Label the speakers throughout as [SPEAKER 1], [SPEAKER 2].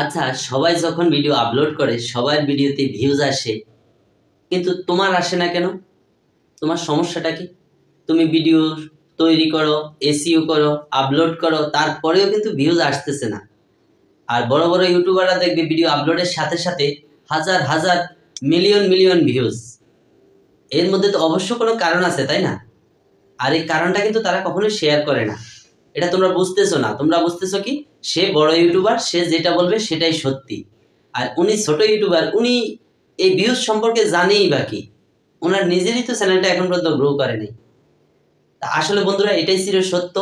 [SPEAKER 1] আচ্ছা, সবাই যখন ভিডিও আপলোড করে সবার ভিডিওতে ভিউজ আসে, কিন্তু তোমার আসে না কেন? তোমার সমস্যাটা কি? তুমি ভিডিও তৈরি করো, এসইও করো, আপলোড করো, তারপরেও কিন্তু ভিউজ আসতেছে না। আর বড় বড় ইউটিউবাররা দেখবে ভিডিও আপলোডের সাথে সাথে হাজার হাজার মিলিয়ন মিলিয়ন ভিউজ। এর মধ্যে তো অবশ্য কোনো কারণ আছে, তাই না? আর এই কারণটা কিন্তু তারা কখনোই শেয়ার করে না। এটা তোমরা বুঝতেছো না। তোমরা বুঝতেছো কি, সে বড় ইউটিউবার, সে যেটা বলবে সেটাই সত্যি। আর উনি ছোট ইউটিউবার, উনি এই ভিউজ সম্পর্কে জানেই বা কি? ওনার নিজেরই তো চ্যানেলটা এখন পর্যন্ত গ্রো করেনি। আসলে বন্ধুরা, এটাই ছিল সত্য।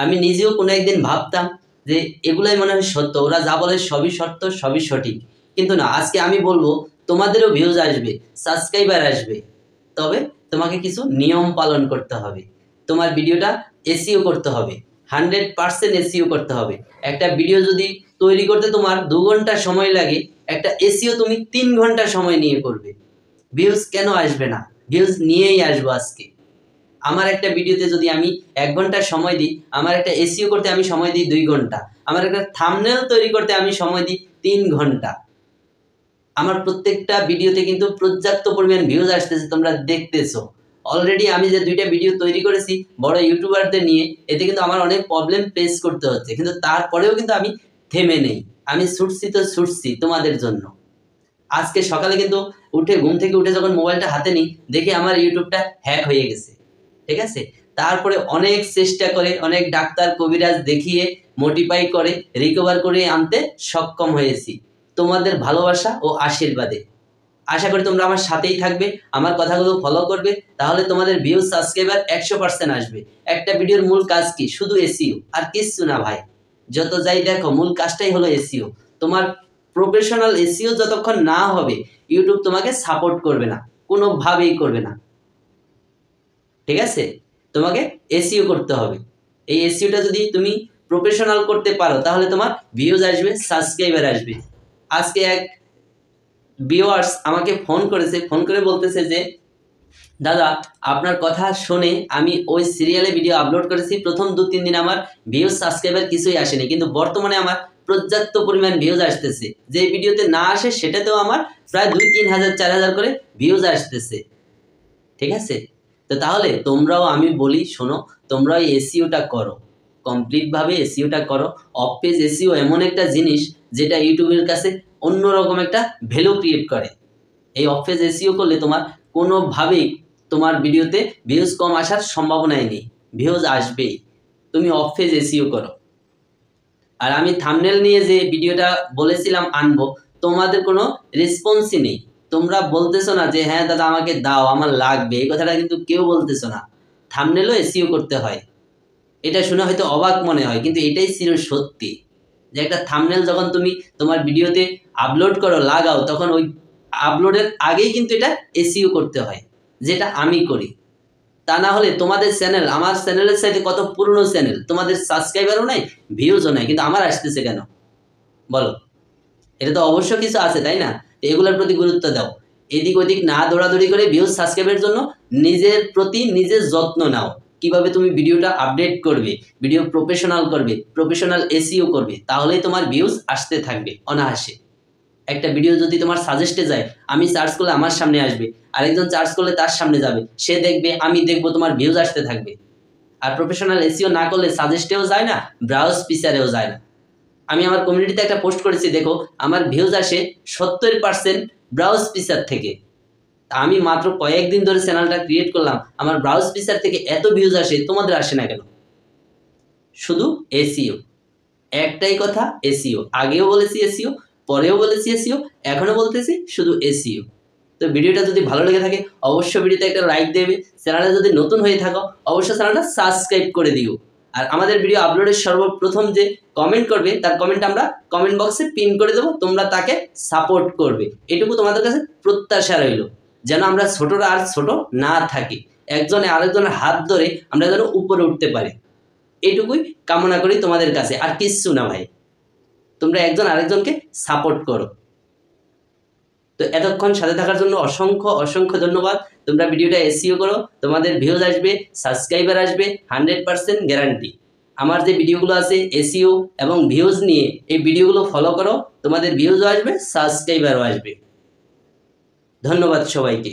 [SPEAKER 1] আমি নিজেও কোনো একদিন ভাবতাম যে এগুলাই মনে হয় সত্য, ওরা যা বলে সবই সত্য, সবই সঠিক। কিন্তু না, আজকে আমি বলবো তোমাদেরও ভিউজ আসবে, সাবস্ক্রাইবার আসবে, তবে তোমাকে কিছু নিয়ম পালন করতে হবে। তোমার ভিডিওটা এসইও করতে হবে, 100% এসইও করতে হবে। একটা ভিডিও যদি তৈরি করতে তোমার 2 ঘন্টা সময় লাগে, একটা এসইও তুমি 3 ঘন্টা সময় নিয়ে করবে। ভিউজ কেন আসবে না? ভিউজ নিয়েই আসবো আজকে। আমার একটা ভিডিওতে যদি আমি 1 ঘন্টা সময় দিই, আমার একটা এসইও করতে আমি সময় দিই 2 ঘন্টা, আমার একটা থাম্বনেল তৈরি করতে আমি সময় দিই 3 ঘন্টা। আমার প্রত্যেকটা ভিডিওতে কিন্তু পর্যাপ্ত পরিমাণ ভিউজ আসতেছে, তোমরা দেখতেছো। অলরেডি আমি যে 2টা ভিডিও তৈরি করেছি বড় ইউটিউবারদের নিয়ে, এতে কিন্তু আমার অনেক প্রবলেম ফেস করতে হচ্ছে, কিন্তু তারপরেও কিন্তু আমি থেমে নেই। আমি ছুটছি তো ছুটছি তোমাদের জন্য। আজকে সকালে কিন্তু ঘুম থেকে উঠে যখন মোবাইলটা হাতে নিই, দেখি আমার ইউটিউবটা হ্যাক হয়ে গেছে। ঠিক আছে? তারপরে অনেক চেষ্টা করে, অনেক ডাক্তার কবিরাজ দেখিয়ে মোটিফাই করে রিকভার করে আনতে সক্ষম হয়েছি তোমাদের ভালোবাসা ও আশীর্বাদে। আশা করি তোমরা আমার সাথেই থাকবে, আমার কথাগুলো ফলো করবে, তাহলে তোমাদের ভিউজ সাবস্ক্রাইবার 100% আসবে। একটা ভিডিওর মূল কাজ কি? শুধু এসইও, আর কিচ্ছু না ভাই। যত যাই দেখো, মূল কাজটাই হলো এসইও। তোমার প্রফেশনাল এসইও যতক্ষণ না হবে, ইউটিউব তোমাকে সাপোর্ট করবে না, কোনোভাবেই করবে না। ঠিক আছে? তোমাকে এসইও করতে হবে। এই এসইওটা যদি তুমি প্রফেশনাল করতে পারো, তাহলে তোমার ভিউজ আসবে, সাবস্ক্রাইবার আসবে। আজকে এক ভিউয়ার্স আমাকে ফোন করেছে, ফোন করে বলতেছে যে দাদা, আপনার কথা শুনে আমি ওই সিরিয়ালে ভিডিও আপলোড করেছি, প্রথম 2-3 দিন আমার ভিউজ সাবস্ক্রাইবার কিছুই আসেনি, কিন্তু বর্তমানে আমার পর্যাপ্ত পরিমাণ ভিউজ আসতেছে। যে ভিডিওতে না আসে সেটাতেও আমার প্রায় 2-3 হাজার 4 হাজার করে ভিউজ আসতেছে। ঠিক আছে? তো তাহলে তোমরাও, আমি বলি শোনো, তোমরাও এসইওটা করো, কমপ্লিটভাবে এসইওটা করো। অফ পেজ এসইও এমন একটা জিনিস যেটা ইউটিউবের কাছে অন্যরকম একটা ভ্যালু ক্রিয়েট করে। এই অফ পেজ এসইও করলে তোমার কোনোভাবেই তোমার ভিডিওতে ভিউজ কম আসার সম্ভাবনাই নেই, ভিউজ আসবেই। তুমি অফ পেজ এসইও করো। আর আমি থাম্বনেল নিয়ে যে ভিডিওটা বলেছিলাম আনবো, তোমাদের কোনো রেসপন্সই নেই। তোমরা বলতেছো না যে হ্যাঁ দাদা আমাকে দাও, আমার লাগবে, এই কথাটা কিন্তু কেউ বলতেছো না। থাম্বনেলও এসইও করতে হয়। এটা শুনে হয়তো অবাক মনে হয়, কিন্তু এটাই ছিল সত্যি। যে একটা থাম্বনেল যখন তুমি তোমার ভিডিওতে আপলোড করো, লাগাও, তখন ওই আপলোডের আগেই কিন্তু এটা এসইও করতে হয়, যেটা আমি করি। তা না হলে তোমাদের চ্যানেল আমার চ্যানেলের সাথে কত পুরনো চ্যানেল, তোমাদের সাবস্ক্রাইবারও নাই, ভিউজও নাই, কিন্তু আমার আসতেছে কেন বলো? এটা তো অবশ্য কিছু আছে, তাই না? তো এগুলোর প্রতি গুরুত্ব দাও। এদিক ওদিক না দৌড়াদৌড়ি করে ভিউজ সাবস্ক্রাইবের জন্য নিজের প্রতি নিজের যত্ন নাও। কিভাবে তুমি ভিডিওটা আপডেট করবে, ভিডিও প্রফেশনাল করবে, প্রফেশনাল এসইও করবে, তাহলেই তোমার ভিউজ আসতে থাকবে অনায়াসে। একটা ভিডিও যদি তোমার সাজেস্টে যায়, আমি সার্চ করলে আমার সামনে আসবে, আরেকজন সার্চ করলে তার সামনে যাবে, সে দেখবে, আমি দেখবো, তোমার ভিউজ আসতে থাকবে। আর প্রফেশনাল এসইও না করলে সাজেস্টেও যায় না, ব্রাউজ ফিচারেও যায় না। আমি আমার কমিউনিটিতে একটা পোস্ট করেছি, দেখো আমার ভিউজ আসে 70% ব্রাউজ ফিচার থেকে। আমি মাত্র কয়েকদিন ধরে চ্যানেলটা ক্রিয়েট করলাম, আমার ব্রাউজ ফিচার থেকে এত ভিউজ আসে, তোমাদের আসে না কেন? শুধু এসইও, একটাই কথা, এসইও। আগেও বলেছি এসইও, পরেও বলেছি এসইও, এখনো বলতেছি শুধু এসইও। তো ভিডিওটা যদি ভালো লেগে থাকে অবশ্যই ভিডিওতে একটা লাইক দেবে। চ্যানেলে যদি নতুন হয়ে থাকো অবশ্যই চ্যানেলটা সাবস্ক্রাইব করে দিও। আর আমাদের ভিডিও আপলোডের সর্বপ্রথম যে কমেন্ট করবে, তার কমেন্ট আমরা কমেন্ট বক্সে পিন করে দেবো, তোমরা তাকে সাপোর্ট করবে। এটুকু তোমাদের কাছে প্রত্যাশা রইল, যেন আমরা ছোটরা আর ছোট না থাকি, একজনে আরেকজনের হাত ধরে আমরা যেন উপরে উঠতে পারি। এটুকুই কামনা করি তোমাদের কাছে, আর কিচ্ছু না ভাই। তোমরা একজন আরেকজনকে সাপোর্ট করো। তো এতক্ষণ সাথে থাকার জন্য অসংখ্য অসংখ্য ধন্যবাদ। তোমরা ভিডিওটা এসইও করো, তোমাদের ভিউজ আসবে, সাবস্ক্রাইবার আসবে, 100% গ্যারান্টি। আমার যে ভিডিওগুলো আছে এসইও এবং ভিউজ নিয়ে, এই ভিডিওগুলো ফলো করো, তোমাদের ভিউজও আসবে, সাবস্ক্রাইবারও আসবে। ধন্যবাদ সবাইকে।